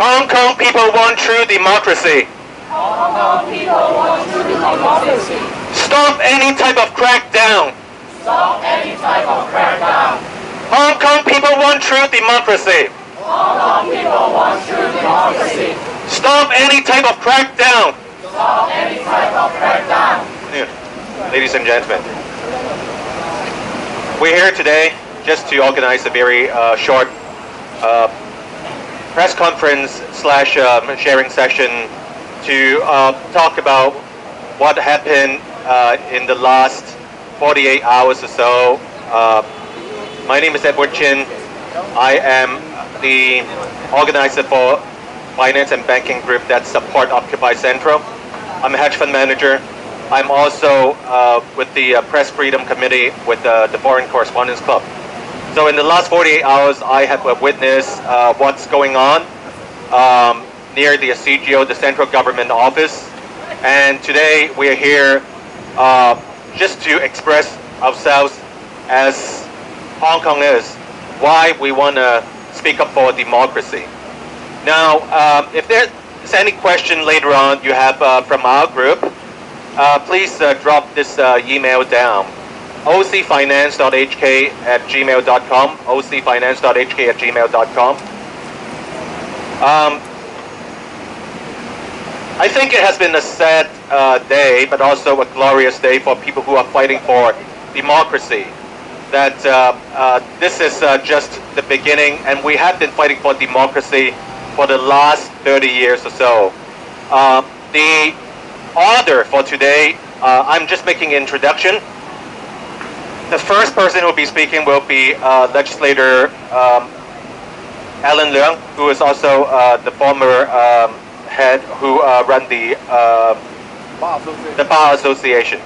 Hong Kong people want true democracy. Hong Kong people want true democracy. Stop any type of crackdown. Stop any type of crackdown. Hong Kong people want true democracy. Hong Kong people want true democracy. Stop any type of crackdown. Stop any type of crackdown. Yeah. Ladies and gentlemen, we're here today just to organize a very short press conference / sharing session to talk about what happened in the last 48 hours or so. My name is Edward Chin. I am the organizer for finance and banking group that support Occupy Central. I'm a hedge fund manager. I'm also with the Press Freedom Committee with the Foreign Correspondents Club. So in the last 48 hours, I have witnessed what's going on near the CGO, the Central Government Office. And today we are here just to express ourselves as Hong Kongers, why we want to speak up for democracy. Now, if there's any question later on you have from our group, please drop this email down. ocfinance.hk@gmail.com, ocfinance.hk@gmail.com. I think it has been a sad day, but also a glorious day for people who are fighting for democracy. That this is just the beginning, and we have been fighting for democracy for the last 30 years or so. The order for today, I'm just making an introduction. The first person who will be speaking will be legislator Alan Leung, who is also the former head who run the Bar Association.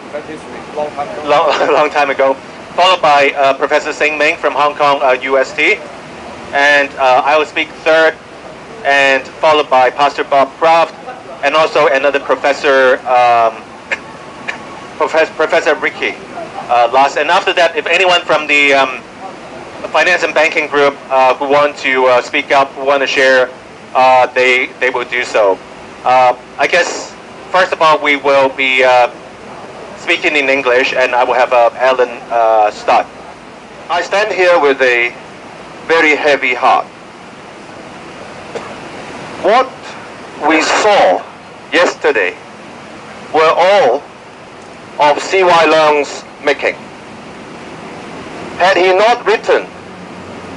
Long time ago. Followed by Professor Sing Ming from Hong Kong UST, and I will speak third, and followed by Pastor Bob Kraft, and also another professor, Professor Ricky last. And after that, if anyone from the finance and banking group who want to speak up, who want to share, they will do so. I guess first of all we will be speaking in English, and I will have Alan start. I stand here with a very heavy heart. What we saw yesterday were all of C.Y. Leung's making. Had he not written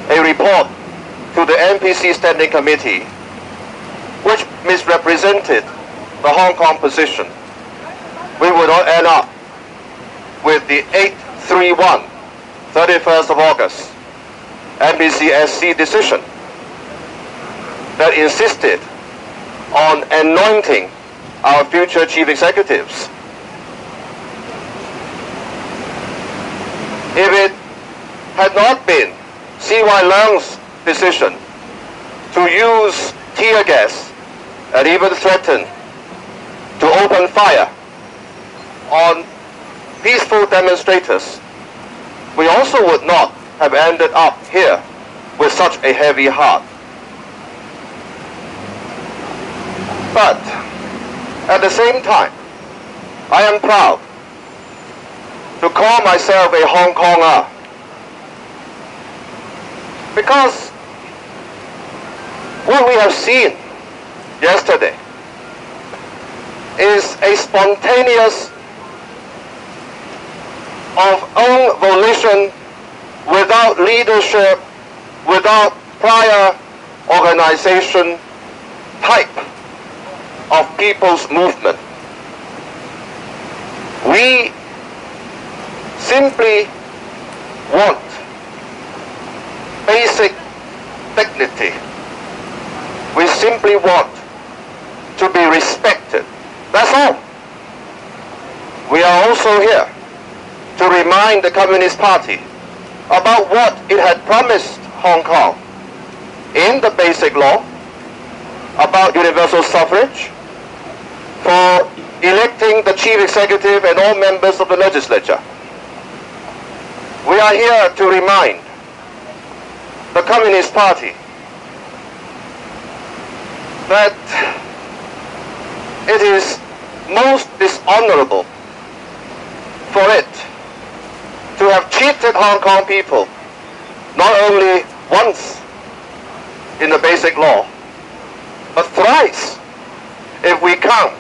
a report to the NPC Standing Committee which misrepresented the Hong Kong position, we would not end up with the 831, 31st of August, NPCSC decision that insisted on anointing our future chief executives. If it had not been C.Y. Leung's decision to use tear gas and even threaten to open fire on peaceful demonstrators, we also would not have ended up here with such a heavy heart. But at the same time, I am proud to call myself a Hong Konger, because what we have seen yesterday is a spontaneous, of own volition, without leadership, without prior organization type of people's movement. We simply want basic dignity. We simply want to be respected. That's all. We are also here to remind the Communist Party about what it had promised Hong Kong in the Basic Law about universal suffrage, for electing the chief executive and all members of the legislature. We are here to remind the Communist Party that it is most dishonorable for it to have cheated Hong Kong people not only once in the basic law, but thrice if we count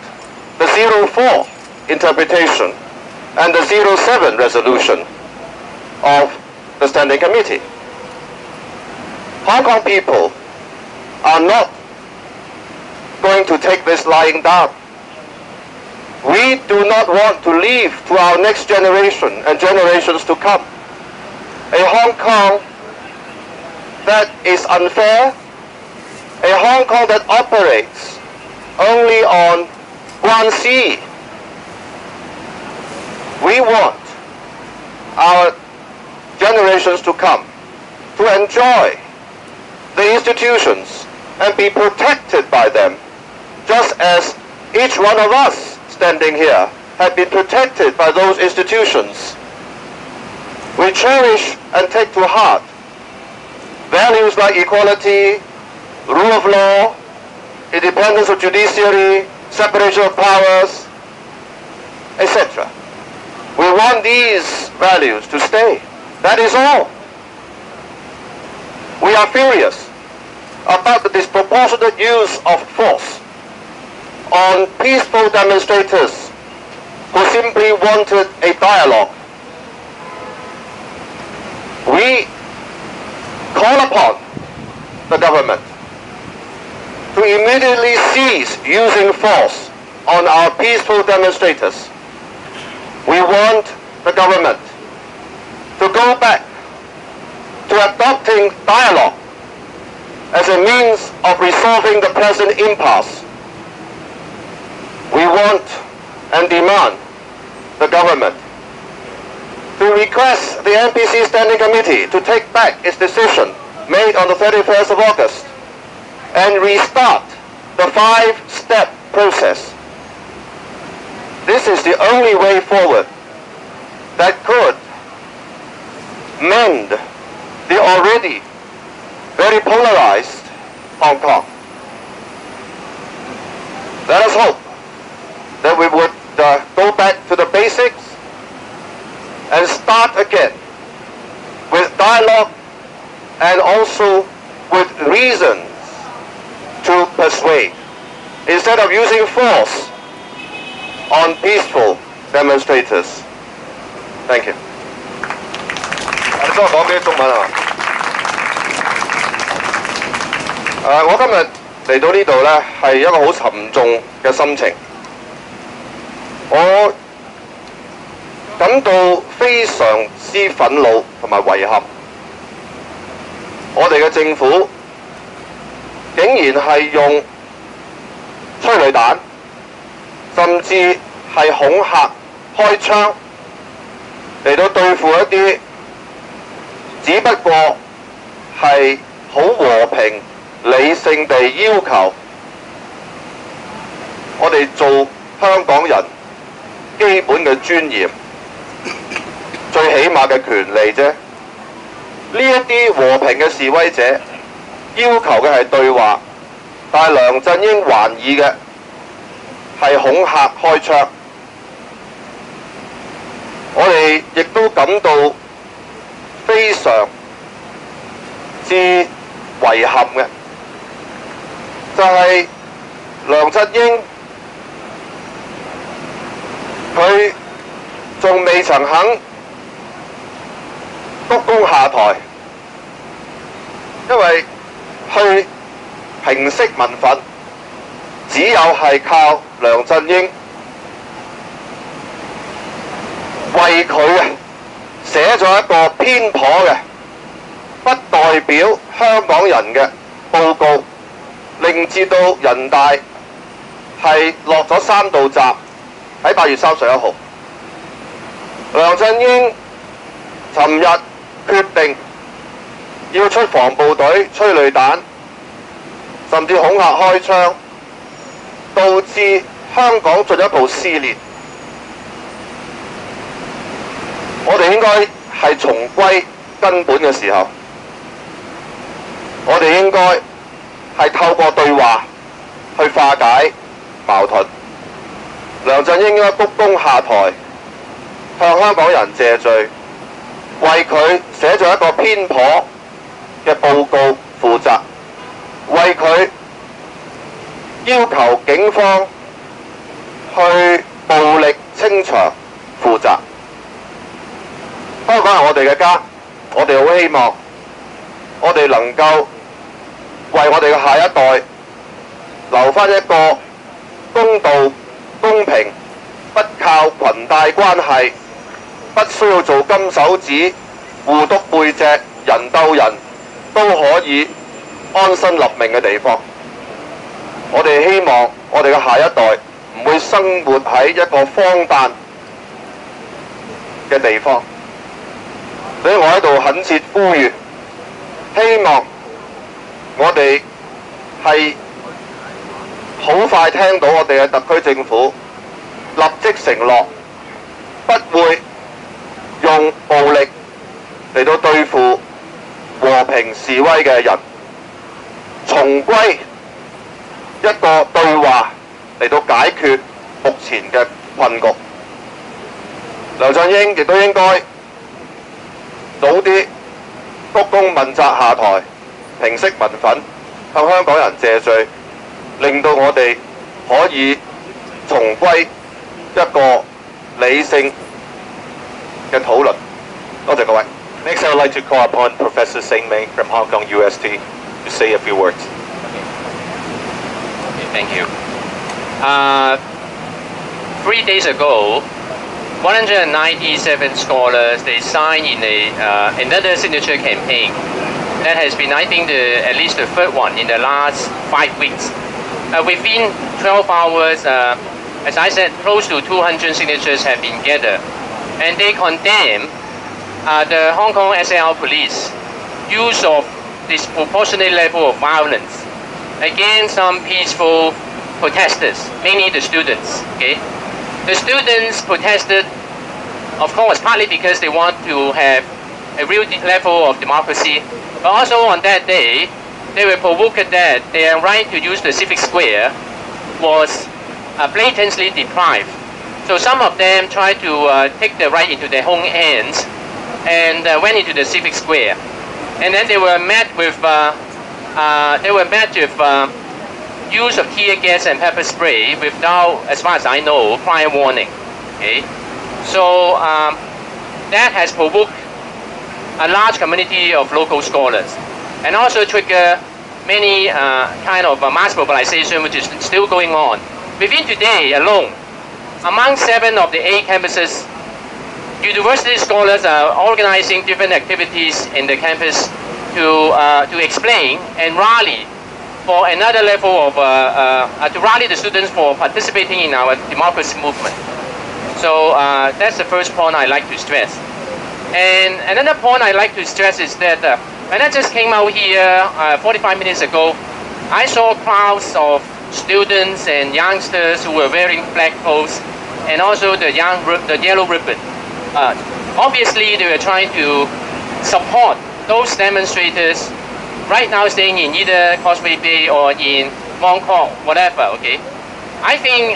the 04 interpretation and the 07 resolution of the Standing Committee. Hong Kong people are not going to take this lying down. We do not want to leave to our next generation and generations to come a Hong Kong that is unfair, a Hong Kong that operates only on one sea. We want our generations to come to enjoy the institutions and be protected by them, just as each one of us standing here have been protected by those institutions. We cherish and take to heart values like equality, rule of law, independence of judiciary, separation of powers, etc. We want these values to stay. That is all. We are furious about the disproportionate use of force on peaceful demonstrators who simply wanted a dialogue. We call upon the government to immediately cease using force on our peaceful demonstrators. We want the government to go back to adopting dialogue as a means of resolving the present impasse. We want and demand the government to request the NPC Standing Committee to take back its decision made on the 31st of August and restart the 5-step process. This is the only way forward that could mend the already very polarized Hong Kong. Let us hope that we would go back to the basics and start again with dialogue and also with reasons to persuade, instead of using force on peaceful demonstrators. Thank you. 你幫我講啲中文啊？我今日嚟到呢度呢，係一個好沉重嘅心情。我感到非常之憤怒同埋遺憾。我哋嘅政府竟然係用催淚彈，甚至係恐嚇、開槍嚟到對付一啲只不過係好和平、理性地要求我哋做香港人基本嘅尊嚴、最起碼嘅權利啫。呢一啲和平嘅示威者要求嘅係對話，但係梁振英還以嘅係恐嚇開槍。我哋亦都感到非常之遺憾嘅，就係梁振英佢仲未曾肯鞠躬下台，因為去平息民憤，只有係靠梁振英為佢寫咗一個偏頗嘅、不代表香港人嘅報告，令至到人大係落咗3道閘喺8月31號。梁振英尋日決定要出防暴隊、催淚彈，甚至恐嚇開槍，導致香港進一步撕裂。我哋應該係重歸根本嘅時候，我哋應該係透過對話去化解矛盾。梁振英應該鞠躬下台，向香港人謝罪，為佢寫咗一個偏頗嘅報告負責，為佢要求警方去暴力清場負責。香港係我哋嘅家，我哋好希望我哋能夠為我哋嘅下一代留翻一個公道、公平，不靠裙帶關係，不需要做金手指、互篤背脊、人鬥人都可以安身立命嘅地方。我哋希望我哋嘅下一代唔會生活喺一個荒誕嘅地方。所以我喺度懇切呼籲，希望我哋係好快聽到我哋嘅特區政府立即承諾，不會用暴力嚟到對付和平示威嘅人，重歸一個對話嚟到解決目前嘅困局。梁振英亦都應該早啲鞠躬問責下台，平息民憤，向香港人謝罪，令到我哋可以重歸一個理性嘅討論。多謝各位。Next, I would like to call upon Professor Seng Meng from Hong Kong UST to say a few words. Okay, thank you. 3 days ago, 197 scholars, they signed in another signature campaign that has been, I think, at least the third one in the last 5 weeks. Within 12 hours, as I said, close to 200 signatures have been gathered, and they condemn the Hong Kong SAR police use of disproportionate level of violence against some peaceful protesters, mainly the students. Okay, the students protested, of course, partly because they want to have a real level of democracy, but also on that day, they were provoked that their right to use the civic square was blatantly deprived. So some of them tried to take the right into their own hands and went into the civic square, and then they were met with use of tear gas and pepper spray without, as far as I know, prior warning. Okay, so that has provoked a large community of local scholars, and also trigger many kind of mass mobilization, which is still going on. Within today alone, among 7 of the 8 campuses, university scholars are organizing different activities in the campus to explain and rally for another level of to rally the students for participating in our democracy movement. So that's the first point I'd like to stress. And another point I'd like to stress is that when I just came out here 45 minutes ago, I saw crowds of students and youngsters who were wearing black clothes, and also the yellow ribbon. Obviously, they were trying to support those demonstrators right now staying in either Causeway Bay or in Mong Kok, whatever. Okay, I think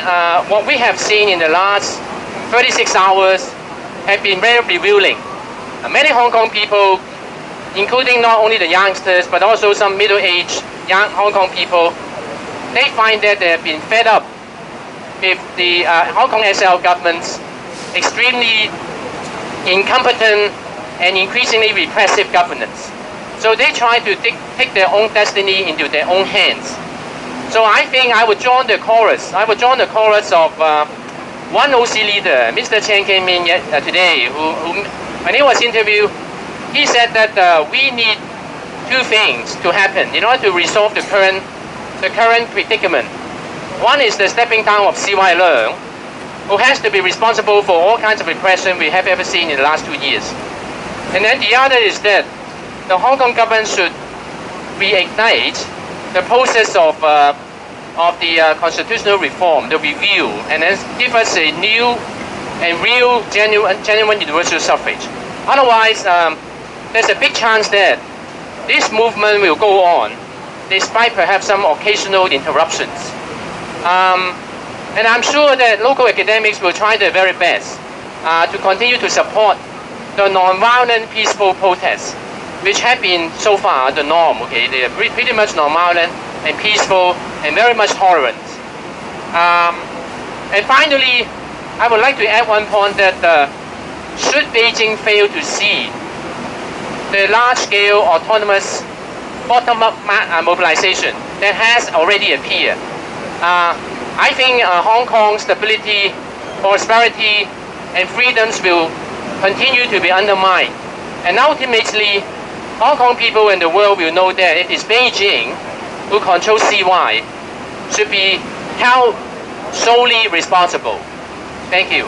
what we have seen in the last 36 hours have been very revealing. Many Hong Kong people, including not only the youngsters but also some middle-aged young Hong Kong people, they find that they have been fed up with the Hong Kong SL government's extremely incompetent and increasingly repressive governance. So they try to take their own destiny into their own hands. So I think I would join the chorus. I would join the chorus of one OC leader, Mr. Chen came in today, who when he was interviewed, he said that we need 2 things to happen in order to resolve the current predicament. One is the stepping down of CY Leung, who has to be responsible for all kinds of repression we have ever seen in the last 2 years. And then the other is that the Hong Kong government should reignite the process of the constitutional reform, the review, and then give us a new and real, genuine universal suffrage. Otherwise, there's a big chance that this movement will go on, despite perhaps some occasional interruptions And I'm sure that local academics will try their very best to continue to support the non-violent peaceful protests, which have been so far the norm. Okay, they are pretty much non-violent and peaceful and very much tolerant. And finally, I would like to add one point that should Beijing fail to see the large-scale autonomous bottom-up mobilization that has already appeared, I think Hong Kong's stability, prosperity, and freedoms will continue to be undermined. And ultimately, Hong Kong people and the world will know that it is Beijing who controls CY should be held solely responsible. Thank you.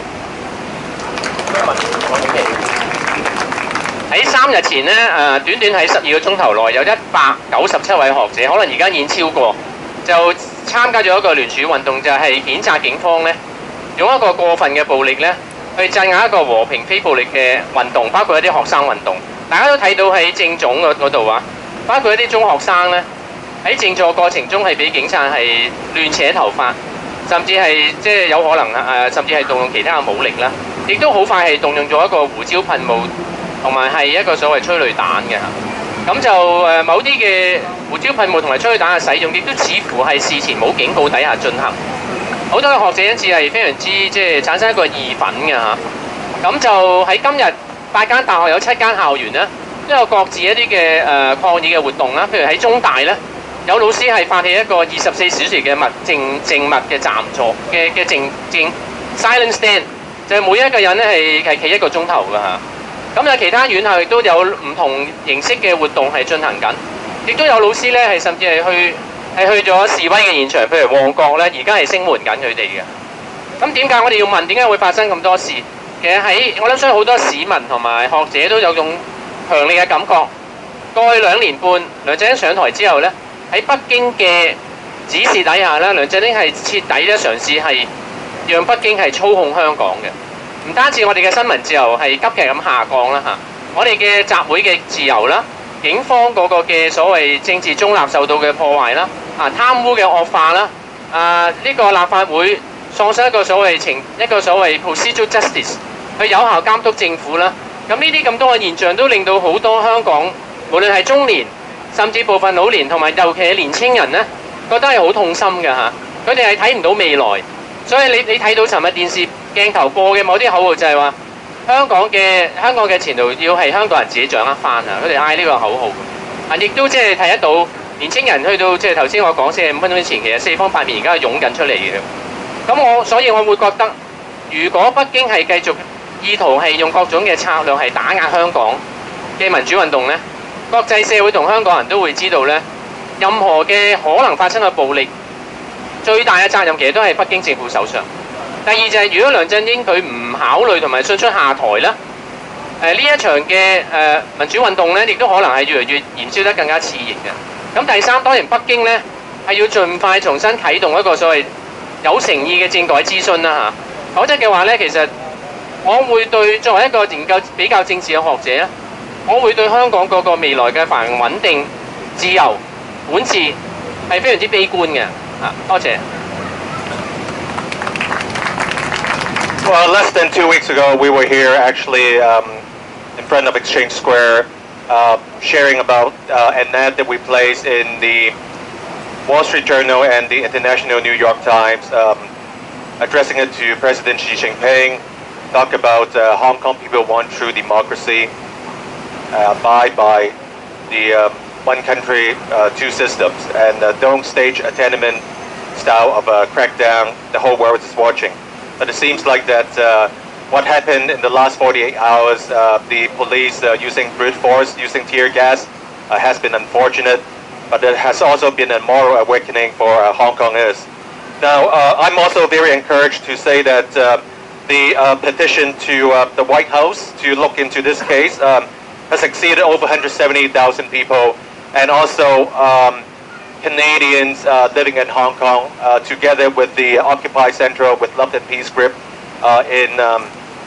喺3日前咧，短喺12個鐘頭內，有197位學者，可能而家已經超過，就參加咗一個聯署運動，就係譴責警方咧，用一個過分嘅暴力咧，去鎮壓一個和平非暴力嘅運動，包括一啲學生運動。大家都睇到喺政總嗰度啊，包括一啲中學生咧，喺靜坐過程中係俾警察係亂扯頭髮，甚至係即係有可能甚至係動用其他嘅武力啦，亦都好快係動用咗一個胡椒噴霧。同埋係一個所謂催淚彈嘅，咁就某啲嘅胡椒噴霧同埋催淚彈嘅使用，亦都似乎係事前冇警告底下進行。好多嘅學者因此係非常之即係產生一個義憤嘅嚇。咁就喺今日8間大學有7間校園咧，都有各自一啲嘅抗議嘅活動啦。譬如喺中大咧，有老師係發起一個24小時嘅靜默嘅暫坐嘅靜 silent stand， 就係每一個人咧係企1個鐘頭嘅嚇。咁有其他院校亦都有唔同形式嘅活動係進行緊，亦都有老師咧係甚至係去咗示威嘅現場，譬如旺角咧，而家係聲援緊佢哋嘅。咁點解我哋要問點解會發生咁多事？其實我諗相信好多市民同埋學者都有種強烈嘅感覺。過去2年半，梁振英上台之後咧，喺北京嘅指示底下咧，梁振英係徹底咧嘗試係讓北京係操控香港嘅。唔單止我哋嘅新聞自由係急劇咁下降啦嚇，我哋嘅集會嘅自由啦，警方嗰個嘅所謂政治中立受到嘅破壞啦，貪污嘅惡化啦，呢個立法會喪失一個所謂procedural justice 去有效監督政府啦。咁呢啲咁多嘅現象都令到好多香港無論係中年甚至部分老年同埋尤其係年青人咧，覺得係好痛心嘅嚇，佢哋係睇唔到未來。所以你睇到尋日電視鏡頭播嘅某啲口號就係話香港嘅前途要係香港人自己掌握翻啊！佢哋嗌呢個口號，亦都即係睇得到年青人去到即係頭先我講45分鐘前，其實四方八面而家係湧緊出嚟嘅。咁所以我會覺得，如果北京係繼續意圖係用各種嘅策略係打壓香港嘅民主運動咧，國際社會同香港人都會知道咧，任何嘅可能發生嘅暴力，最大嘅責任其實都係北京政府手上。第二就係如果梁振英佢唔考慮同埋迅速下台咧，呢一場嘅民主運動咧，亦都可能係越嚟越燃燒得更加熾熱嘅。咁第三，當然北京咧係要盡快重新啟動一個所謂有誠意嘅政改諮詢啦嚇，否則嘅話咧，其實我會對作為一個研究比較政治嘅學者咧，我會對香港嗰個未來嘅繁榮穩定、自由、管治係非常之悲觀嘅。多謝。Well, less than 2 weeks ago, we were here actually in front of Exchange Square, sharing about an ad that we placed in the Wall Street Journal and the International New York Times, addressing it to President Xi Jinping, talk about Hong Kong people want true democracy, abide by the one country, two systems, and don't stage a tenement style of a crackdown the whole world is watching. But it seems like that what happened in the last 48 hours, the police using brute force, using tear gas, has been unfortunate, but it has also been a moral awakening for Hong Kongers. Now, I'm also very encouraged to say that the petition to the White House to look into this case has exceeded over 170,000 people, and also Canadians living in Hong Kong, together with the Occupy Central with Love and Peace group in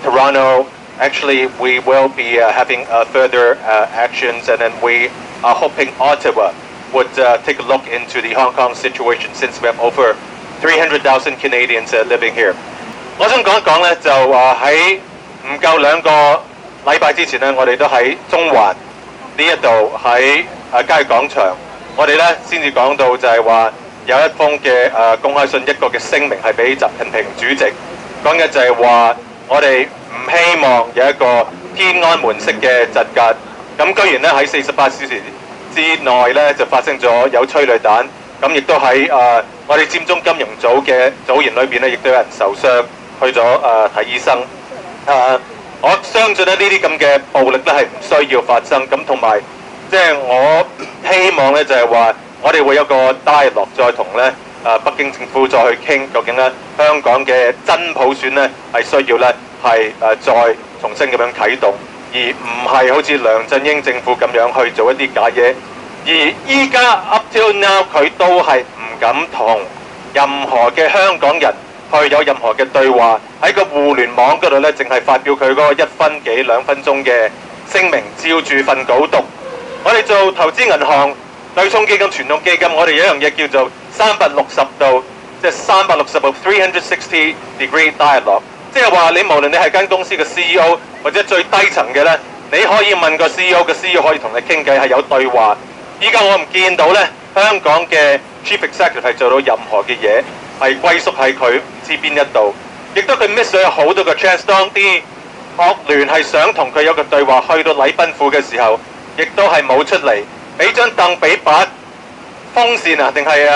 Toronto. Actually, we will be having further actions, and then we are hoping Ottawa would take a look into the Hong Kong situation, since we have over 300,000 Canadians living here。我想講一講咧，就話喺唔夠2個禮拜之前咧，我哋都喺中環呢一度喺街廣場，我哋咧先至講到就係話有一封嘅公開信，一個嘅聲明係俾習近平主席講嘅就係話我哋唔希望有一個天安門式嘅窒格。咁居然咧喺48小時之內咧就發生咗有催淚彈，咁亦都喺我哋佔中金融組嘅組員裏邊咧，亦都有人受傷，去咗睇醫生。我相信咧呢啲咁嘅暴力咧係唔需要發生，咁同埋即係我希望咧就係話我哋會有個 dialogue 再同咧北京政府再去傾，究竟咧香港嘅真普選咧係需要咧係再重新咁樣啟動，而唔係好似梁振英政府咁樣去做一啲假嘢。而依家 up till now 佢都係唔敢同任何嘅香港人去有任何嘅對話，喺個互聯網嗰度咧，淨係發表佢嗰個1分幾2分鐘嘅聲明，照住份稿讀。我哋做投資銀行、對沖基金、傳統基金，我哋有一樣嘢叫做360度，即係360度 360 degree dialogue， 即係話你無論你係間公司嘅 CEO 或者最低層嘅咧，你可以問個 CEO， 個 CEO 可以同你傾偈，係有對話。依家我唔見到咧，香港嘅 Chief Executive 係做到任何嘅嘢，係歸屬喺佢唔知邊一度，亦都佢 miss 咗好多個 chance。當啲學聯係想同佢有個對話，去到禮賓府嘅時候，亦都係冇出嚟，俾張凳俾把風扇啊，定係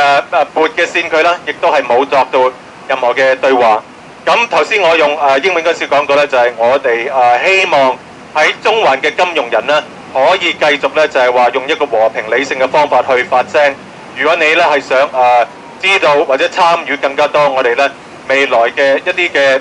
撥嘅線佢啦，亦都係冇作到任何嘅對話。咁頭先我用英文嗰時講過咧，就係我哋希望喺中環嘅金融人咧，可以繼續咧就係話用一個和平理性嘅方法去發聲。如果你咧係想知道或者參與更加多我哋咧未來嘅一啲嘅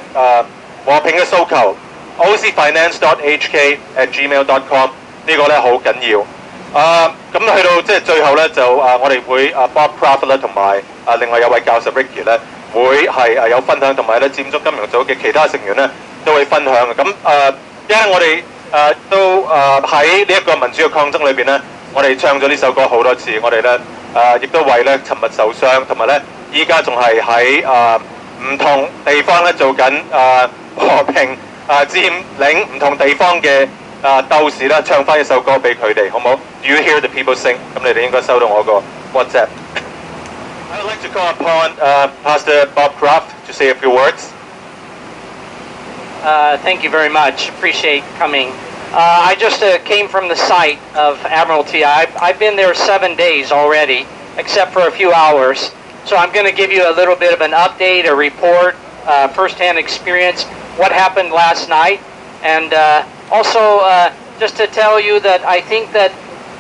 和平嘅訴求 ocfinance.hk @gmail.com 呢個咧好緊要。咁去到即係最後咧就我哋會Bob Craft 咧同埋另外有位教授 Ricky 咧會係有分享，同埋咧佔中金融組嘅其他成員咧都會分享嘅。咁因為我哋都喺呢一個民主嘅抗爭裏邊咧，我哋唱咗呢首歌好多次，我哋咧亦都為咧尋日受傷，同埋咧依家仲係喺唔同地方咧做緊和平佔領唔同地方嘅鬥士啦，唱翻一首歌俾佢哋，好唔好 ？Do you hear the people sing？ 咁你哋應該收到我個 WhatsApp。I would like to call upon Pastor Bob Craft to say a few words. Thank you very much. Appreciate coming. I just came from the site of Admiralty. I've been there 7 days already, except for a few hours. So I'm going to give you a little bit of an update, a report, firsthand experience, what happened last night, and also just to tell you that I think that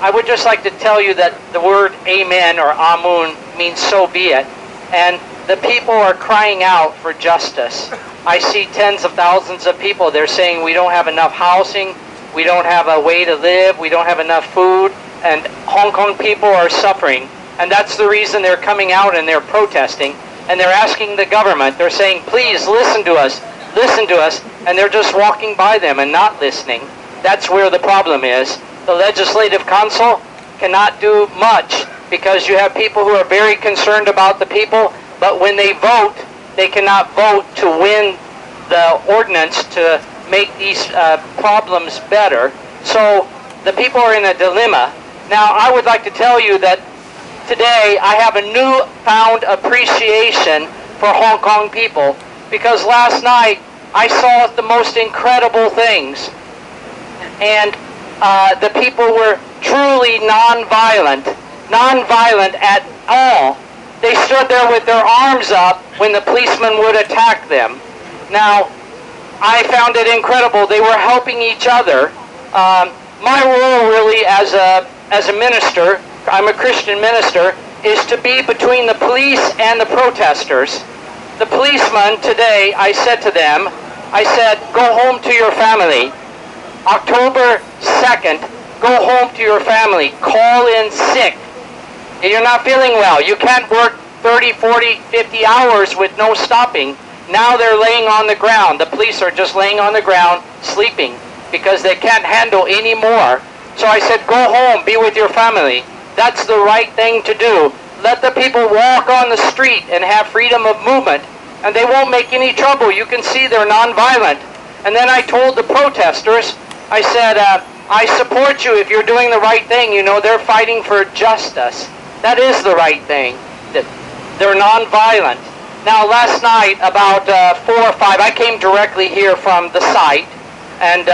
I would just like to tell you that the word amen or amun means so be it. And the people are crying out for justice. I see tens of thousands of people. They're saying we don't have enough housing, we don't have a way to live, we don't have enough food, and Hong Kong people are suffering. And that's the reason they're coming out and they're protesting. And they're asking the government, they're saying, please listen to us, and they're just walking by them and not listening. That's where the problem is. The Legislative Council cannot do much because you have people who are very concerned about the people, but when they vote, they cannot vote to win the ordinance to make these problems better. So the people are in a dilemma. Now, I would like to tell you that today I have a newfound appreciation for Hong Kong people because last night I saw the most incredible things. And the people were truly non-violent at all. They stood there with their arms up when the policeman would attack them. Now, I found it incredible. They were helping each other. My role really as a minister, I'm a Christian minister, is to be between the police and the protesters. The policemen today, I said to them, I said, go home to your family. October 2nd, go home to your family. Call in sick. If you're not feeling well, you can't work 30, 40, 50 hours with no stopping. Now they're laying on the ground. The police are just laying on the ground, sleeping, because they can't handle any more. So I said, go home, be with your family. That's the right thing to do. let the people walk on the street and have freedom of movement, and they won't make any trouble. You can see they're nonviolent. And then I told the protesters, I said, I support you if you're doing the right thing. You know, they're fighting for justice. That is the right thing. They're nonviolent. Now, last night, about 4 or 5, I came directly here from the site, and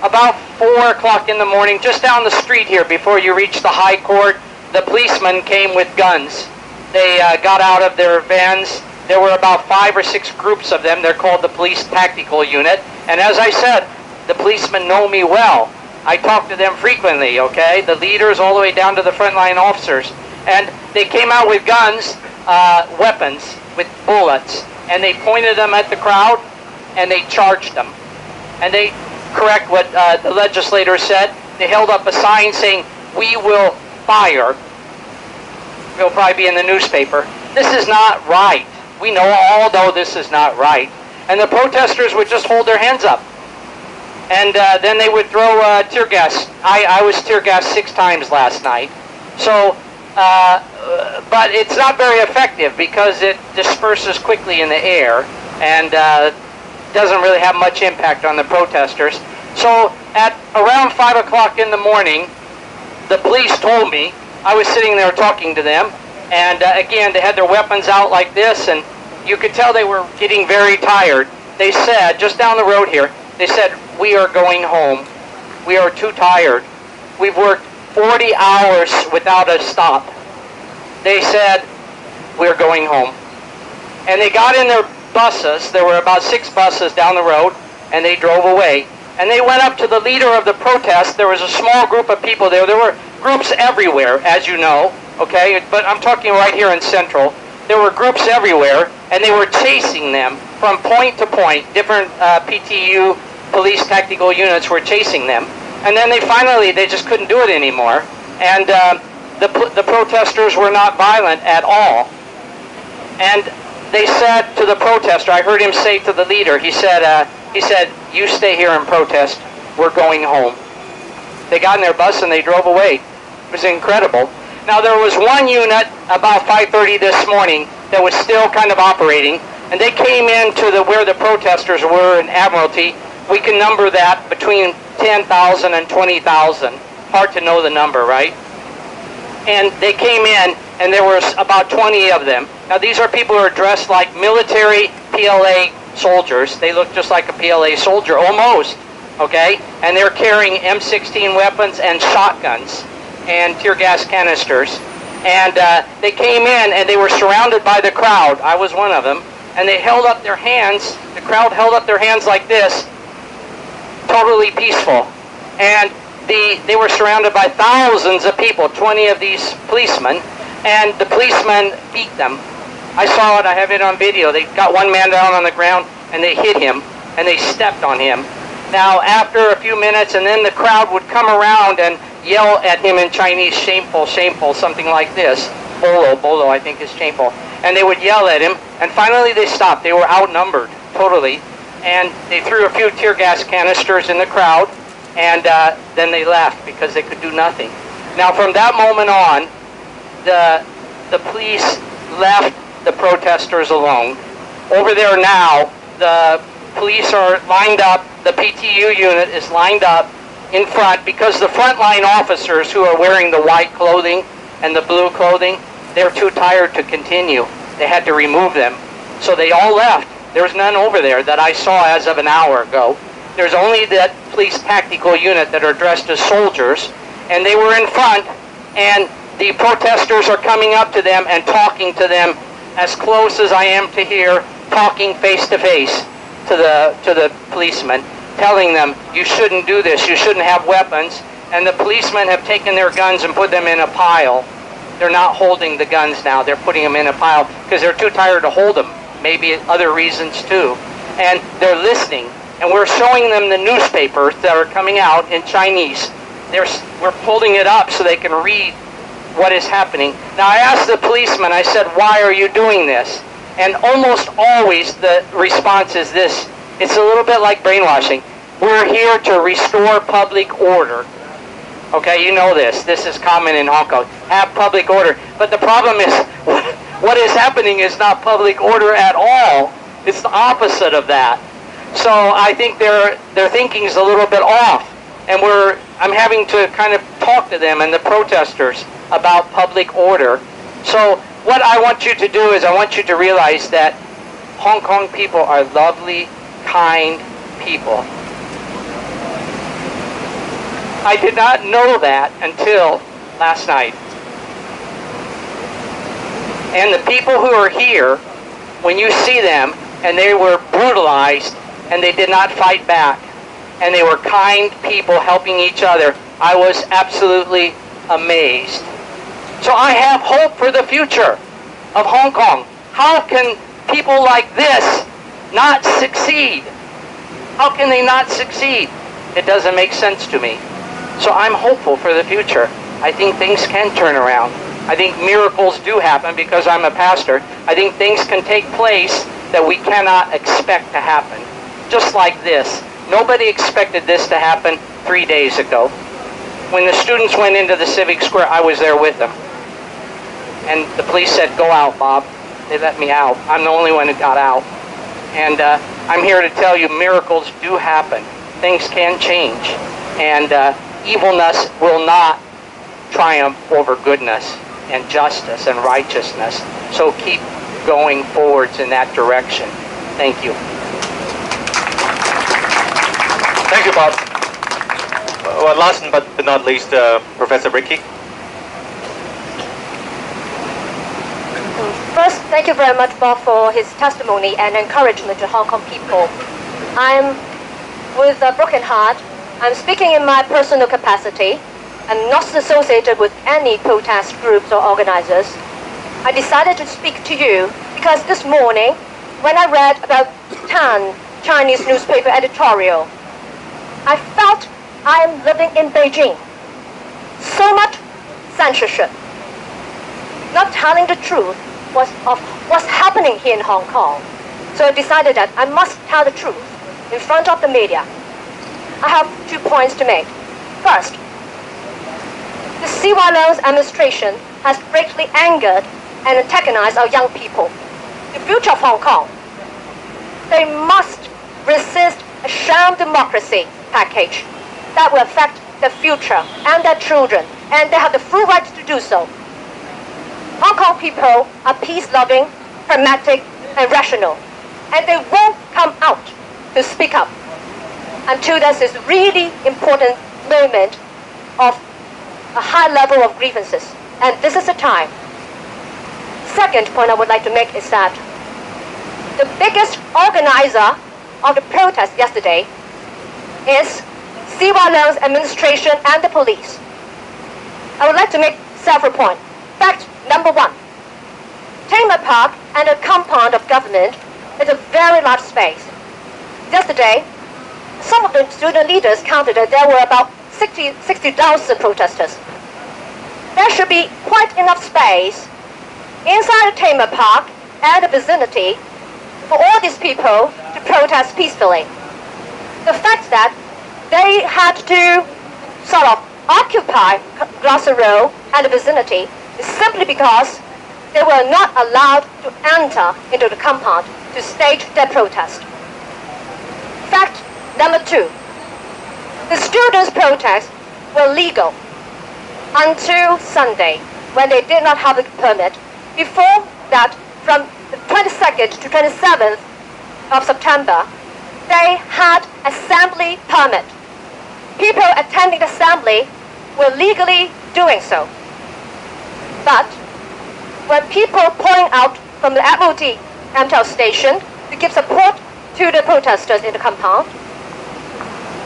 about 4 o'clock in the morning, just down the street here, before you reach the High Court, the policemen came with guns. They got out of their vans. There were about 5 or 6 groups of them. They're called the Police Tactical Unit. And as I said, the policemen know me well. I talk to them frequently, okay? The leaders all the way down to the frontline officers. And they came out with guns, weapons, with bullets. And they pointed them at the crowd, and they charged them. And they, correct what the legislators said, they held up a sign saying, "We will fire." It'll probably be in the newspaper. This is not right. We know, although this is not right. And the protesters would just hold their hands up. And then they would throw tear gas. I was tear gassed 6 times last night. So, but it's not very effective because it disperses quickly in the air and doesn't really have much impact on the protesters. So at around 5 o'clock in the morning, the police told me, I was sitting there talking to them, and again, they had their weapons out like this, and you could tell they were getting very tired. They said, just down the road here, they said, "We are going home. We are too tired. We've worked 40 hours without a stop." They said, "We're going home." And they got in their buses. There were about 6 buses down the road, and they drove away. And they went up to the leader of the protest. There was a small group of people there. There were groups everywhere, as you know, okay? But I'm talking right here in Central. There were groups everywhere, and they were chasing them from point to point. Different PTU, police tactical units, were chasing them. And then they just couldn't do it anymore. And the protesters were not violent at all. And they said to the protester, I heard him say to the leader, he said, "You stay here and protest. We're going home." They got in their bus and they drove away. It was incredible. Now, there was one unit about 5:30 this morning that was still kind of operating, and they came into where the protesters were in Admiralty. We can number that between 10,000 and 20,000. Hard to know the number, right? And they came in, and there was about 20 of them. Now, these are people who are dressed like military PLA soldiers. They look just like a PLA soldier, almost, okay? And they're carrying M16 weapons and shotguns and tear gas canisters. And they came in, and they were surrounded by the crowd. I was one of them. And they held up their hands. The crowd held up their hands like this, totally peaceful. And they were surrounded by thousands of people, 20 of these policemen, and the policemen beat them. I saw it, I have it on video. They got one man down on the ground, and they hit him, and they stepped on him. Now, after a few minutes, and then the crowd would come around and yell at him in Chinese, "Shameful, shameful," something like this. Bolo, I think is shameful. And they would yell at him, and finally they stopped. They were outnumbered, totally. And they threw a few tear gas canisters in the crowd, and then they left because they could do nothing. Now, from that moment on, the police left the protesters alone. Over there now, the police are lined up. The PTU unit is lined up in front because the frontline officers who are wearing the white clothing and the blue clothing, they're too tired to continue. They had to remove them. So they all left. There's none over there that I saw as of an hour ago. There's only that police tactical unit that are dressed as soldiers, and they were in front, and the protesters are coming up to them and talking to them as close as I am to here, talking face to face to the policemen, telling them, "You shouldn't do this, you shouldn't have weapons." And the policemen have taken their guns and put them in a pile. They're not holding the guns now, they're putting them in a pile because they're too tired to hold them. Maybe other reasons too. And they're listening. And we're showing them the newspapers that are coming out in Chinese. We're pulling it up so they can read what is happening. Now, I asked the policeman, I said, "Why are you doing this?" And almost always the response is this. It's a little bit like brainwashing. "We're here to restore public order." Okay, you know this. This is common in Hong Kong. Have public order. But the problem is, what is happening is not public order at all. It's the opposite of that. So I think their thinking is a little bit off. And I'm having to kind of talk to them and the protesters about public order. So what I want you to do is I want you to realize that Hong Kong people are lovely, kind people. I did not know that until last night. And the people who are here, when you see them, and they were brutalized, and they did not fight back, and they were kind people helping each other, I was absolutely amazed. So I have hope for the future of Hong Kong. How can people like this not succeed? How can they not succeed? It doesn't make sense to me. So I'm hopeful for the future. I think things can turn around. I think miracles do happen because I'm a pastor. I think things can take place that we cannot expect to happen. Just like this. Nobody expected this to happen 3 days ago. When the students went into the Civic Square, I was there with them. And the police said, "Go out, Bob." They let me out. I'm the only one who got out. And I'm here to tell you miracles do happen. Things can change. And evilness will not triumph over goodness and justice and righteousness. So keep going forwards in that direction. Thank you. Thank you, Bob. Well, last but not least, Professor Ricky. First, thank you very much, Bob, for his testimony and encouragement to Hong Kong people. I'm with a broken heart. I'm speaking in my personal capacity. I'm not associated with any protest groups or organizers. I decided to speak to you because this morning, when I read about 10 Chinese newspaper editorial, I felt I am living in Beijing. So much censorship. Not telling the truth of what's happening here in Hong Kong. So I decided that I must tell the truth in front of the media. I have 2 points to make. First, the CY Leung's administration has greatly angered and antagonized our young people. The future of Hong Kong. They must resist a sham democracy package that will affect their future and their children, and they have the full right to do so. Hong Kong people are peace-loving, pragmatic, and rational, and they won't come out to speak up until there's this really important moment of a high level of grievances, and this is the time. Second point I would like to make is that the biggest organizer of the protest yesterday is CY Leung's administration and the police. I would like to make several points. Fact number 1, Tamer Park and the compound of government is a very large space. Yesterday, some of the student leaders counted that there were about 60,000 protesters. There should be quite enough space inside the Tamer Park and the vicinity for all these people to protest peacefully. The fact that they had to sort of occupy Glassy Road and the vicinity is simply because they were not allowed to enter into the compound to stage their protest. Fact number 2, the students' protests were legal until Sunday, when they did not have a permit. Before that, from the 22nd to 27th of September, they had assembly permit. People attending the assembly were legally doing so. But when people pouring out from the Admiralty MTEL station to give support to the protesters in the compound,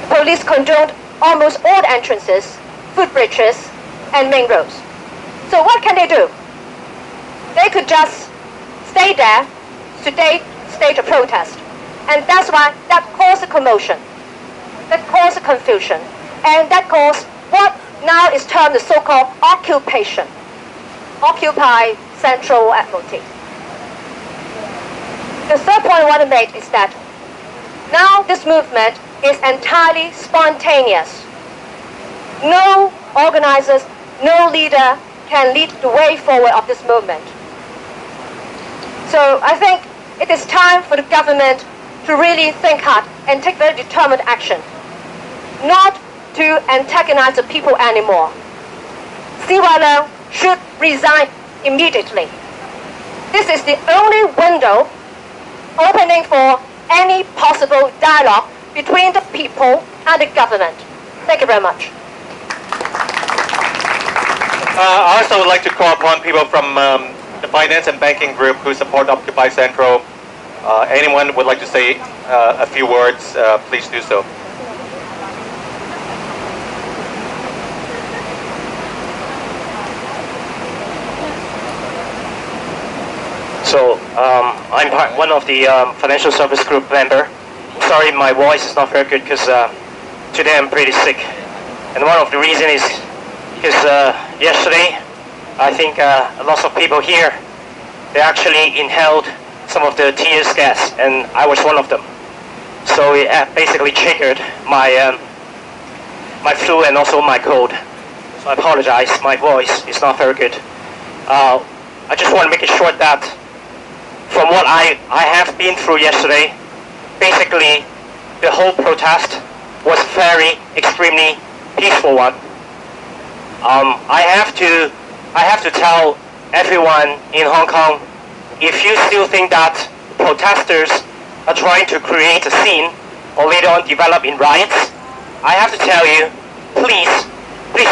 the police condoned almost all the entrances, footbridges, and main roads. So what can they do? They could just stay there to stage a protest. And that's why that caused a commotion, that caused a confusion, and that caused what now is termed the so-called occupation. Occupy Central Admiralty. The third point I want to make is that now this movement is entirely spontaneous. No organizers, no leader can lead the way forward of this movement. So I think it is time for the government to really think hard and take very determined action, not to antagonize the people anymore. CYLO should resign immediately. This is the only window opening for any possible dialogue between the people and the government. Thank you very much. I also would like to call upon people from the finance and banking group who support Occupy Central. Anyone would like to say a few words, please do so. So I'm one of the financial service group member. Sorry, my voice is not very good because today I'm pretty sick. And one of the reasons is because yesterday, I think lots of people here, they actually inhaled some of the tear gas, and I was one of them. So it basically triggered my my flu and also my cold. So I apologize, my voice is not very good. I just want to make it short that from what I have been through yesterday, basically the whole protest was very extremely peaceful one. I have to tell everyone in Hong Kong, if you still think that protesters are trying to create a scene or later on develop in riots, I have to tell you, please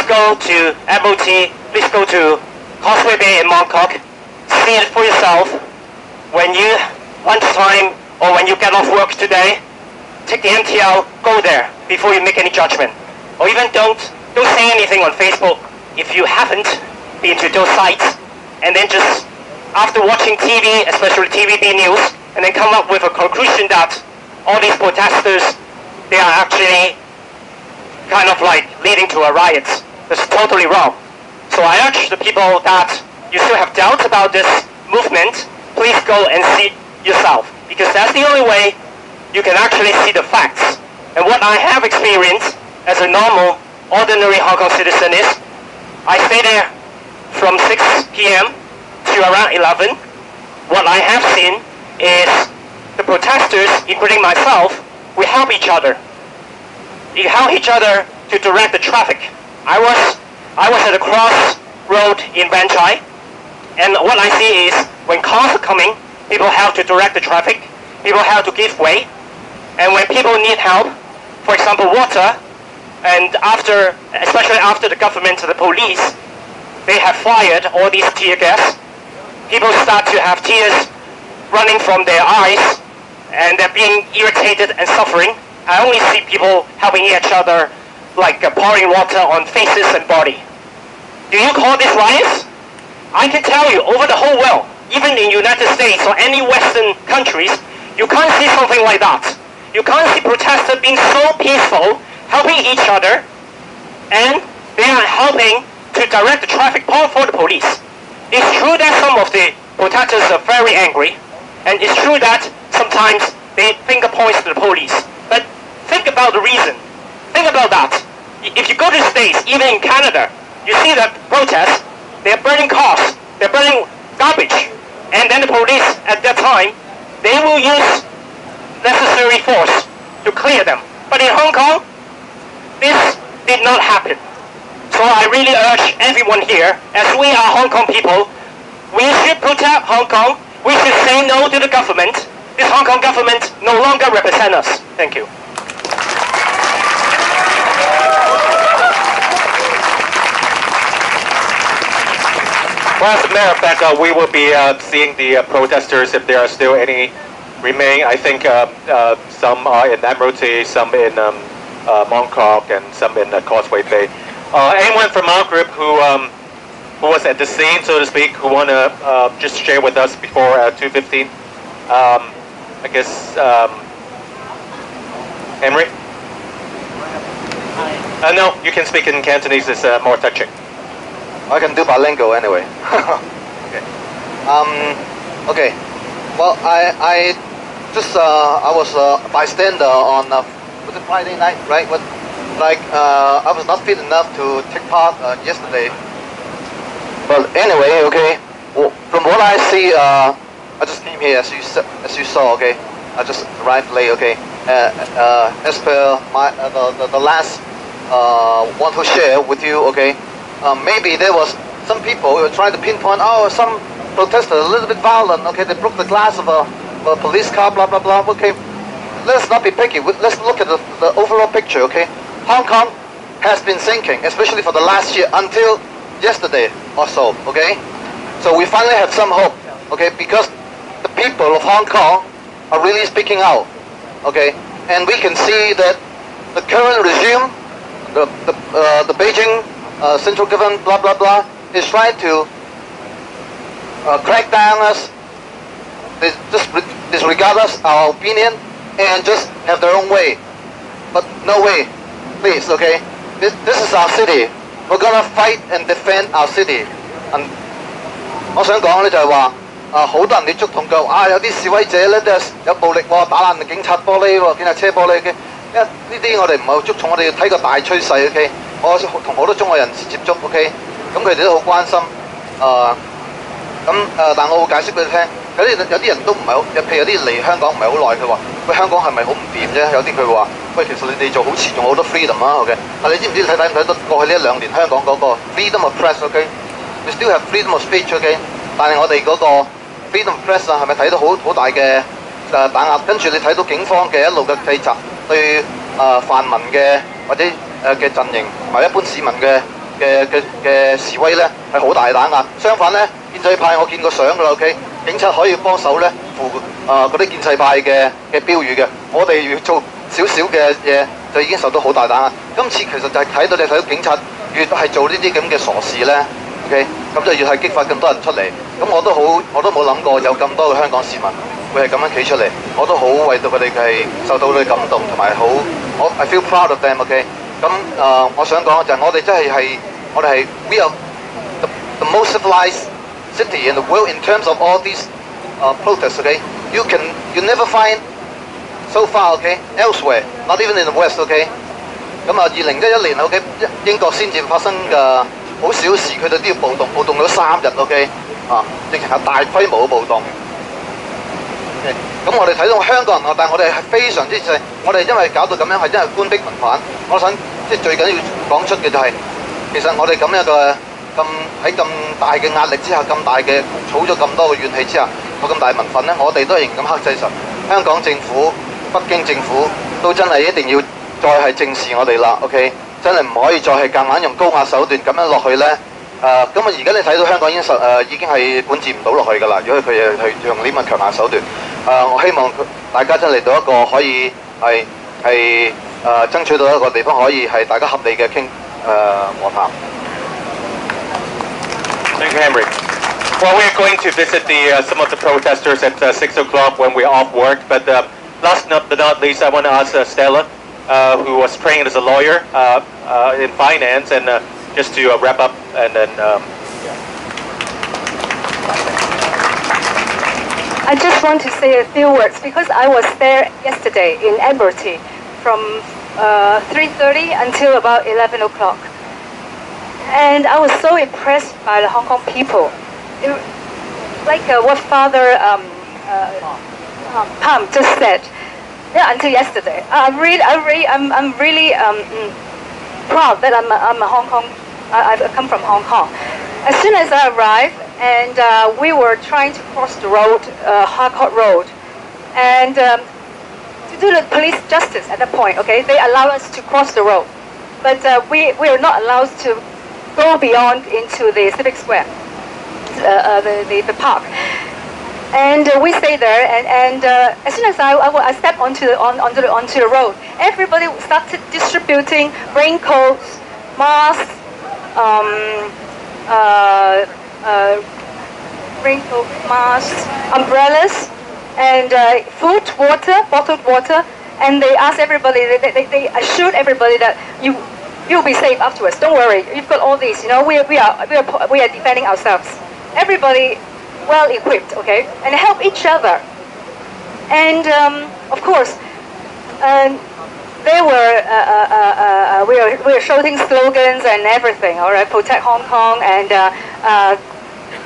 go to MOT, please go to Causeway Bay and Mong Kok, see it for yourself. When you lunchtime or when you get off work today, take the MTL, go there before you make any judgment. Or even don't say anything on Facebook if you haven't been to those sites, and then just after watching TV, especially TVB News, and then come up with a conclusion that all these protesters, they are actually kind of like leading to a riot. That's totally wrong. So I urge the people that you still have doubts about this movement, please go and see yourself, because that's the only way you can actually see the facts. And what I have experienced as a normal, ordinary Hong Kong citizen is, I stay there from 6 p.m. to around 11. What I have seen is the protesters, including myself, we help each other. We help each other to direct the traffic. I was at a crossroad in Wan Chai, and what I see is when cars are coming, people have to direct the traffic, people have to give way, and when people need help, for example water, and especially after the government and the police, they have fired all these tear gas, people start to have tears running from their eyes, and they're being irritated and suffering. I only see people helping each other, like pouring water on faces and body. Do you call this riots? I can tell you, over the whole world, even in United States or any Western countries, you can't see something like that. You can't see protesters being so peaceful, helping each other, and they are helping to direct the traffic for the police. It's true that some of the protesters are very angry, and it's true that sometimes they finger points to the police. But think about the reason. Think about that. If you go to the States, even in Canada, you see that protests, they're burning cars, they're burning garbage, and then the police at that time, they will use necessary force to clear them. But in Hong Kong, this did not happen. So I really urge everyone here, as we are Hong Kong people, we should protect Hong Kong, we should say no to the government. This Hong Kong government no longer represents us. Thank you. Well, as a matter of fact, we will be seeing the protesters if there are still any remaining. I think some are in Admiralty, some in Mong Kok, and some in Causeway Bay. Anyone from our group who was at the scene, so to speak, who want to just share with us before 2:15? I guess Henry? No, you can speak in Cantonese. It's more touching. I can do bilingual anyway. Okay. Okay. Well, I just I was a bystander on was it Friday night, right? like I was not fit enough to take part yesterday. But anyway, okay. Well, from what I see, I just came here as you saw. Okay, I just arrived late. Okay, as per my the last one to share with you. Okay, maybe there was some people who were trying to pinpoint. Oh, some protesters a little bit violent. Okay, they broke the glass of a police car. Blah blah blah. Okay, let's not be picky. Let's look at the overall picture. Okay, Hong Kong has been sinking, especially for the last year until yesterday or so. Okay, so we finally have some hope. Okay, because the people of Hong Kong are really speaking out. Okay, and we can see that the current regime, the Beijing central government, blah blah blah, is trying to crack down us. They just disregard us, our opinion, and just have their own way. But no way, please. Okay, this is our city. We're gonna fight and defend our city. And 我想講咧就係話，好多人哋捉痛腳，有啲示威者咧都有暴力喎，打爛警察玻璃喎，警察車玻璃嘅。因為呢啲我哋唔係好捉重，我哋要睇個大趨勢。OK， 我同好多中國人士接觸。OK， 咁佢哋都好關心。但我會解釋俾你聽。有啲人都唔係好，譬如有啲嚟香港唔係好耐，佢話：喂，香港係咪好唔掂啫？有啲佢話：喂，其實你哋做好似仲好多 freedom 啊。OK， 但你知唔知睇唔睇到過去呢1-2年香港嗰個 freedom of press？OK，we still have freedom of speech。OK， 但係我哋嗰個 freedom of press 係咪睇到好大嘅打壓？跟住你睇到警方嘅一路嘅掣責對泛民嘅或者嘅陣營同埋一般市民嘅示威咧係好大打壓。相反咧，建制派我見過相㗎啦。OK。警察可以幫手咧扶嗰啲建制派嘅標語嘅，我哋要做少少嘅嘢就已經受到好大打壓。今次其實就係睇到警察越係做呢啲咁嘅傻事咧 ，OK， 咁就越係激發咁多人出嚟。咁我都冇諗過有咁多嘅香港市民會係咁樣企出嚟，我都好為到佢哋係受到佢哋感動，同埋我 I feel proud of them。OK， 咁我想講就係我哋真係我哋係 we are the most civilized city in the world in terms of all these protests. Okay, you never find so far. Okay, elsewhere, not even in the West. Okay， 咁2011年 OK， 英國先至發生嘅好小事，佢哋都要暴動咗3日。OK， 直情係大規模嘅暴動。OK， 咁我哋睇到香港人但係我哋係非常之我哋因為搞到咁樣係因為官逼民反。我想即係最緊要講出嘅就係，其實我哋咁樣嘅。喺咁大嘅壓力之下，咁大嘅儲咗咁多嘅怨氣之下，有咁大民憤咧，我哋都仍然咁克制實。香港政府、北京政府都真係一定要再係正視我哋啦。OK， 真係唔可以再係夾硬用高壓手段咁樣落去咧。咁而家你睇到香港已經係管治唔到落去㗎啦。如果佢係用呢啲強硬手段，我希望大家真係嚟到一個可以係爭取到一個地方可以係大家合理嘅和談。Thank you, Henry. Well, we're going to visit some of the protesters at 6 o'clock when we're off work. But last but not least, I want to ask Stella, who was trained as a lawyer in finance, and just to wrap up and then. I just want to say a few words because I was there yesterday in Admiralty from 3:30 until about 11 o'clock. And I was so impressed by the Hong Kong people. Like what Father Pam just said. Yeah, until yesterday. I'm really proud that I'm a Hong Kong. I've come from Hong Kong. As soon as I arrived, and we were trying to cross the road, Harcourt Road, and to do the police justice at that point. Okay, they allowed us to cross the road, but we are not allowed to go beyond into the civic square, the park, and we stayed there. And as soon as I stepped onto the road, everybody started distributing raincoats, masks, raincoat masks, umbrellas, and food, water, bottled water. And they asked everybody. They assured everybody that you'll be safe afterwards. Don't worry. You've got all these. You know, we are defending ourselves. Everybody well equipped, okay, and help each other. And of course, they were we were shouting slogans and everything. All right, protect Hong Kong and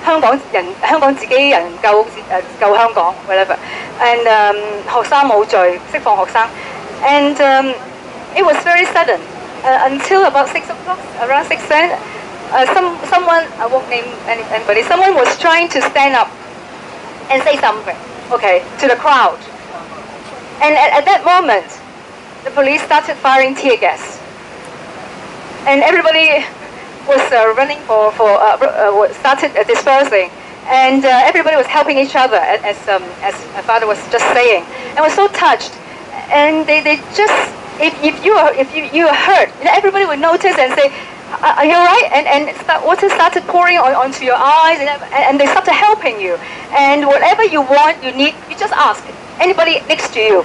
香港自己人救香港 whatever. And 學生冇罪，釋放學生。And it was very sudden until about 6 o'clock, around 6 then. Someone, I won't name anybody, someone was trying to stand up and say something, okay, to the crowd. And at that moment, the police started firing tear gas. And everybody was running started dispersing. And everybody was helping each other, as my father was just saying. And I was so touched. And they just, if you are hurt, everybody would notice and say, are you all right? And water started pouring onto your eyes, and they started helping you. And whatever you want, you need, you just ask anybody next to you.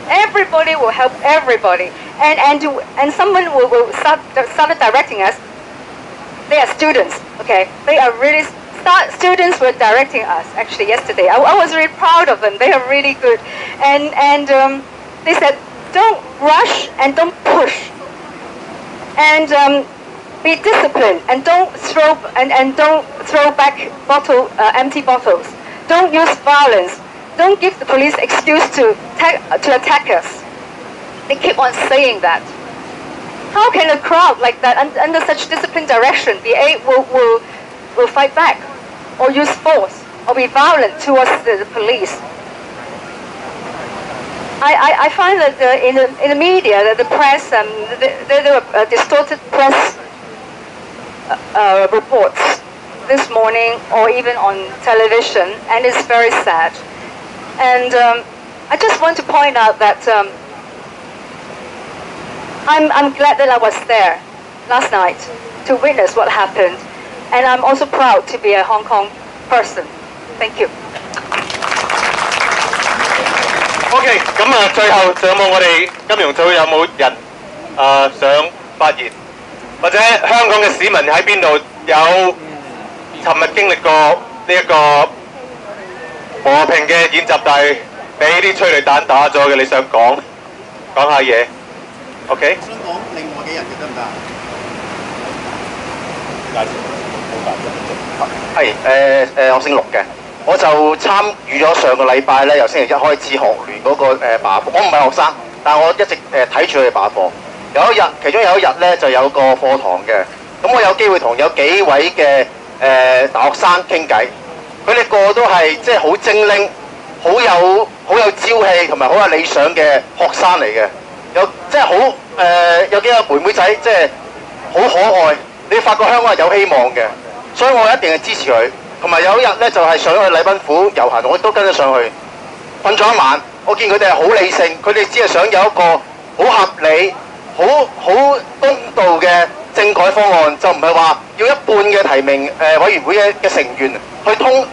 Everybody will help everybody. And someone will started directing us. They are students, okay? They are really, students were directing us, actually, yesterday. I was really proud of them. They are really good. And they said, don't rush and don't push. And be disciplined and don't throw back empty bottles. Don't use violence. Don't give the police excuse to attack us. They keep on saying that. How can a crowd like that, under such disciplined direction, will fight back, or use force, or be violent towards the police? I find that in the media, that the press, there were distorted press reports this morning, or even on television, and it's very sad. And I just want to point out that I'm glad that I was there last night to witness what happened, and I'm also proud to be a Hong Kong person. Thank you. OK， 咁啊，最後上網我哋金融組有冇人想發言，或者香港嘅市民喺邊度有尋日經歷過呢一個和平嘅演習，但係俾啲催淚彈打咗嘅，你想講下嘢 ？OK。想講另外嘅人嘅得唔得？係我姓陸嘅。我就參與咗上個禮拜咧，由星期一開始學聯嗰個罷課。我唔係學生，但我一直睇住佢哋罷課。其中有一日咧就有個課堂嘅，咁我有機會同有幾位嘅大學生傾偈，佢哋個個都係即係好精靈、好有朝氣同埋好有理想嘅學生嚟嘅，即係好有幾個妹妹仔即係好可愛，你發覺香港係有希望嘅，所以我一定係支持佢。同埋有一日咧，就係上去禮賓府遊行，我都跟咗上去，瞓咗一晚。我見佢哋係好理性，佢哋只係想有一個好合理、好公道嘅政改方案，就唔係話要一半嘅提名委員會嘅成員去通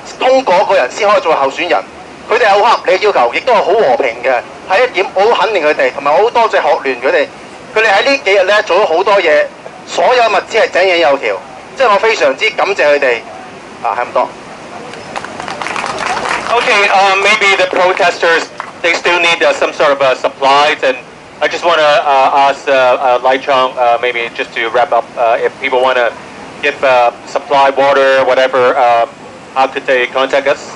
過個人先可以做候選人。佢哋係好合理嘅要求，亦都係好和平嘅。係一點，我好肯定佢哋，同埋我好多謝學聯佢哋。佢哋喺呢幾日咧做咗好多嘢，所有物資係井井有條，即係我非常之感謝佢哋。係咁多。Okay, maybe the protesters, they still need some sort of supplies, and I just want to ask Lai Chong maybe just to wrap up, if people want to give supply, water, whatever, how could they contact us?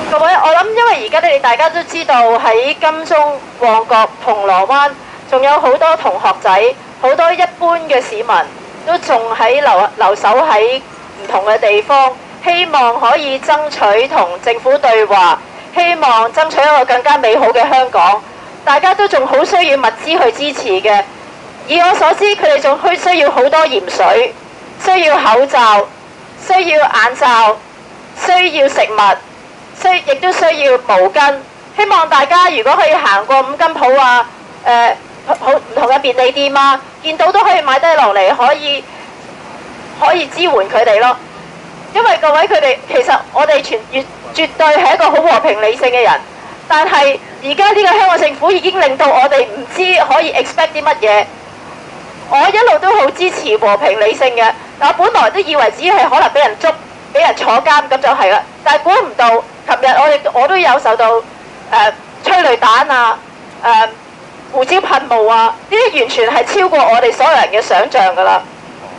各位，我諗因為而家你哋大家都知道喺金鐘、旺角、銅鑼灣，仲有好多同學仔。好多一般嘅市民都仲喺留守喺唔同嘅地方，希望可以爭取同政府對話，希望爭取一個更加美好嘅香港。大家都仲好需要物資去支持嘅。以我所知，佢哋仲需要好多鹽水，需要口罩，需要眼罩，需要食物，亦都需要毛巾。希望大家如果可以行過五金鋪啊，好唔同嘅便利店啊，見到都可以買低落嚟，可以支援佢哋咯。因為各位佢哋其實我哋絕對係一個好和平理性嘅人，但係而家呢個香港政府已經令到我哋唔知可以 expect 啲乜嘢。我一路都好支持和平理性嘅，我本來都以為只係可能俾人捉、俾人坐監咁就係啦，但係估唔到，琴日我都有受到催淚彈啊、胡椒噴霧啊，呢啲完全係超過我哋所有人嘅想像㗎啦。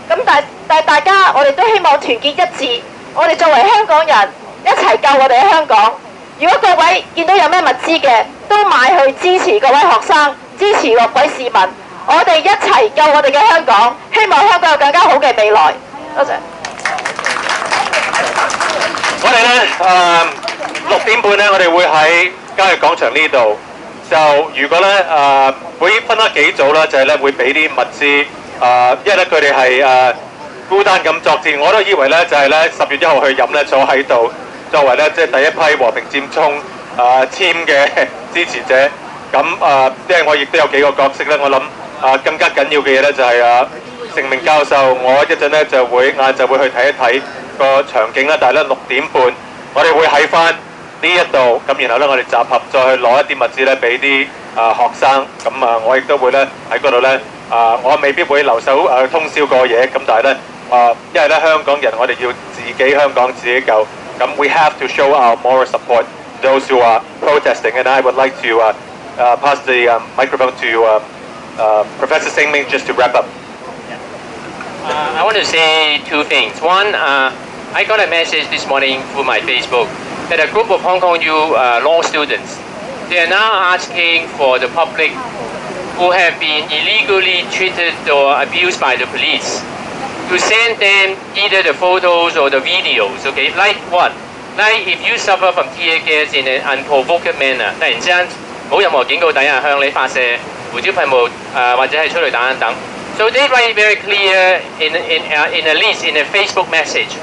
咁但係大家，我哋都希望團結一致，我哋作為香港人一齊救我哋嘅香港。如果各位見到有咩物資嘅，都買去支持各位學生，支持各位市民，我哋一齊救我哋嘅香港，希望香港有更加好嘅未來。多謝。我哋咧6點半咧，我哋會喺交易廣場呢度。就如果咧會分開幾組啦，就係咧會俾啲物資因為咧佢哋係孤單咁作戰，我都以為咧就係咧10月1號去飲咧坐喺度，作為咧即係第一批和平佔中team 嘅支持者。咁因為我亦都有幾個角色咧，我諗更加緊要嘅嘢咧就係成明教授，我一陣咧就會晏晝會去睇一睇個場景啦。但係咧6點半我哋會喺翻呢一度，咁然後咧我哋集合再去攞一啲物資咧俾啲學生。咁我亦都會咧喺嗰度咧我未必會留守通宵過夜。咁但係咧因為咧香港人我哋要自己香港自己救。咁 we have to show our moral support to those who are protesting. And I would like to pass the microphone to Professor Singming just to wrap up. I want to say two things. One, I got a message this morning through my Facebook that a group of Hong Kong U law students, they are now asking for the public who have been illegally treated or abused by the police to send them either the photos or the videos, okay? Like what? Like if you suffer from tear gas in an unprovoked manner, 突然之間冇任何警告底下向你發射胡椒噴霧或者係催淚彈等。So they write very clear in a list in a Facebook message,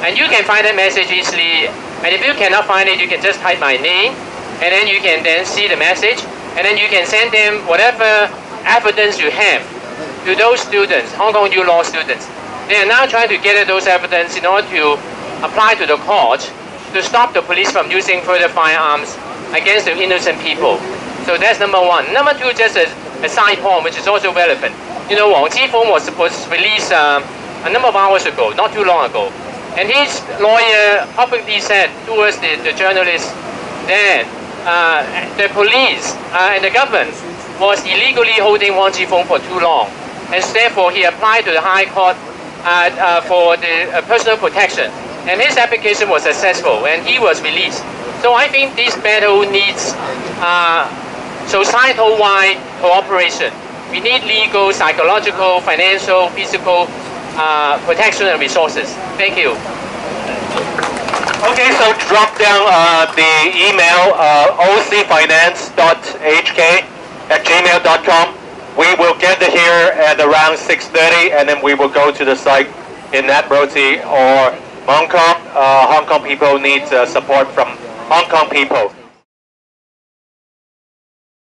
and you can find that message easily. And if you cannot find it, you can just type my name, and then you can then see the message, and then you can send them whatever evidence you have to those students, Hong Kong U law students. They are now trying to gather those evidence in order to apply to the court to stop the police from using further firearms against the innocent people. So that's number one. Number two, just a side point which is also relevant. You know, Wang Zifeng was released a number of hours ago, not too long ago. And his lawyer publicly said towards the journalists that the police and the government was illegally holding Wang Zifeng for too long. And therefore, he applied to the High Court for the personal protection. And his application was successful, and he was released. So I think this battle needs societal-wide cooperation. We need legal, psychological, financial, physical protection and resources. Thank you. Okay, so drop down the email ocfinance.hk @gmail.com. We will gather here at around 6:30, and then we will go to the site in Admiralty or Hong Kong. Hong Kong people need support from Hong Kong people.